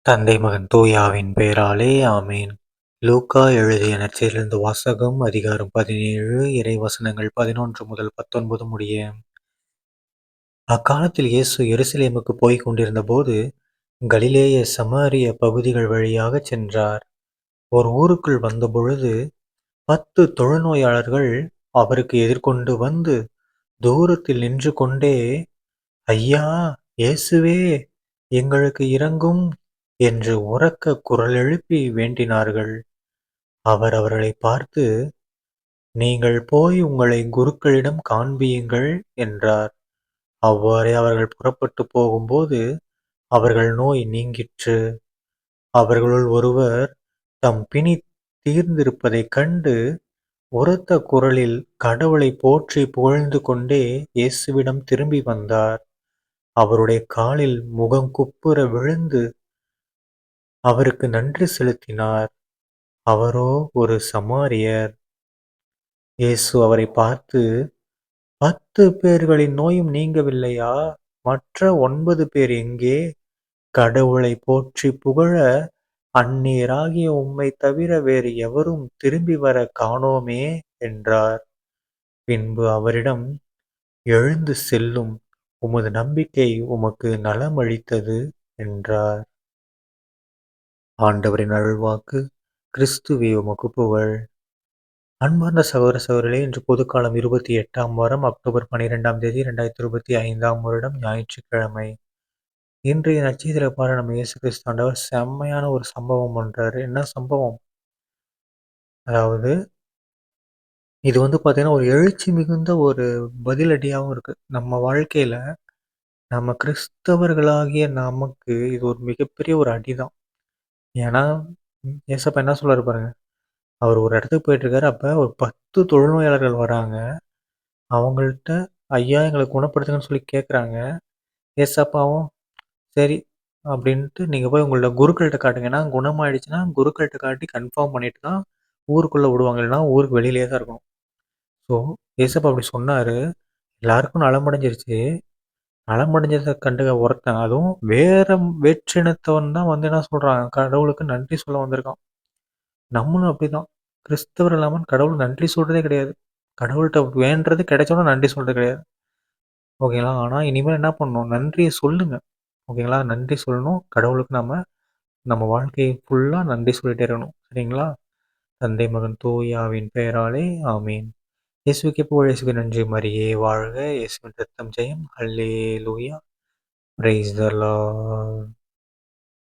தந்தை மகன் தூயாவின் பெயராலே ஆமேன். லூக்கா எழுதிய நற்செய்தியிலிருந்து வாசகம் அதிகாரம் 17 இறைவசனங்கள் 11 முதல் 19 முடிய. அக்காலத்தில் இயேசு எருசலேமுக்கு போய்க் கொண்டிருந்தபோது கலிலேய சமாரிய பகுதிகள் வழியாகச் சென்றார். ஒரு ஊருக்குள் வந்தபொழுது 10 தொழுநோயாளர்கள் அவருக்கு எதிர்கொண்டு வந்து தூரத்தில் நின்று கொண்டே, ஐயா, இயேசுவே, எங்களுக்கு இரங்கும் என்று உரக்க குரல் எழுப்பி வேண்டினார்கள். அவர் அவர்களைப் பார்த்து, நீங்கள் போய் உங்களை குருக்களிடம் காண்பியுங்கள் என்றார். அவ்வாறே அவர்கள் புறப்பட்டுப் போகும்போது அவர்கள் நோய் நீங்கிற்று. அவர்களுள் ஒருவர் தம் பிணி தீர்ந்திருப்பதைக் கண்டு உரத்த குரலில் கடவுளைப் போற்றி புகழ்ந்து கொண்டே இயேசுவிடம் திரும்பி வந்தார். அவருடைய காலில் முகங்குப்புற விழுந்து அவருக்கு நன்றி செலுத்தினார். அவரோ ஒரு சமாரியர். இயேசு அவரைப் பார்த்து, 10 பேர்களின் நோயும் நீங்கவில்லையா? மற்ற 9 பேர் எங்கே? கடவுளைப் போற்றிப் புகழ அந்நியராகிய உம்மைத் தவிர வேறு எவரும் திரும்பி வரக் காணோமே என்றார். பின்பு அவரிடம், எழுந்து செல்லும், உமது நம்பிக்கை உமக்கு நலமளித்தது என்றார். ஆண்டவரின் அருள்வாக்கு. கிறிஸ்துவே உமக்கு புகழ். அன்பார்ந்த சகோதர சகோதரிகளே, இன்று பொதுக்காலம் 28ஆம் வாரம் அக்டோபர் 12ஆம் தேதி 2025ஆம் வருடம் ஞாயிற்றுக்கிழமை. இன்றைய நற்செய்தியில பாருங்க, நம்ம இயேசு கிறிஸ்து ஆண்டவர் செம்மையான ஒரு சம்பவம் பண்றாரு. என்ன சம்பவம்? அதாவது இது பார்த்தீங்கன்னா, ஒரு எழுச்சி மிகுந்த ஒரு பதிலடியாவும் இருக்கு. நம்ம வாழ்க்கையில நம்ம கிறிஸ்தவர்களாகிய நமக்கு இது ஒரு மிகப்பெரிய ஒரு அடிதான். ஏன்னா, ஏசப்பா என்ன சொல்றாரு பாருங்க. அவர் ஒரு இடத்துக்கு போயிட்டுருக்காரு. அப்ப ஒரு 10 தொழுநோயாளர்கள் வராங்க. அவங்கள்ட்ட, ஐயா, எங்கள குணப்படுத்துங்கன்னு சொல்லி கேட்குறாங்க. ஏசப்பாவும் சரி அப்படின்ட்டு, நீங்க போய் உங்களோட குருக்கள்ட்ட காட்டுங்க. ஏன்னா குணமாயிடுச்சுன்னா குருக்கள்ட்ட காட்டி கன்ஃபார்ம் பண்ணிட்டு தான் ஊருக்குள்ள விடுவாங்க. இல்லைன்னா ஊருக்கு வெளியிலேயே தான் இருக்கணும். ஸோ ஏசப்பா அப்படி சொன்னாரு. எல்லாருக்கும் நலமடைஞ்சிருச்சு. நலமடைஞ்சத கண்டு ஒருத்தன், அதுவும் வேற்றினத்தவன் தான் என்ன சொல்றான், கடவுளுக்கு நன்றி சொல்ல வந்திருக்கான். நம்மளும் அப்படிதான். கிறிஸ்தவர் இல்லாம கடவுளுக்கு நன்றி சொல்றதே கிடையாது. கடவுள்ட்ட வேண்டுறது கிடைச்சோன்னா நன்றி சொல்றது கிடையாது. ஓகேங்களா? ஆனா இனிமேல் என்ன பண்ணணும்? நன்றிய சொல்லுங்க. ஓகேங்களா? நன்றி சொல்லணும். கடவுளுக்கு நம்ம வாழ்க்கை ஃபுல்லா நன்றி சொல்லிட்டே இருக்கணும். சரிங்களா? தந்தை மகன் தூயாவின் பெயராலே ஆமீன். இயேசுவுக்கே புகழ். இயேசுவுக்கு நன்றி. மரியே வாழ்க. இயேசுவின் ரத்தம் ஜெயம். அல்லேலூயா. Praise the Lord.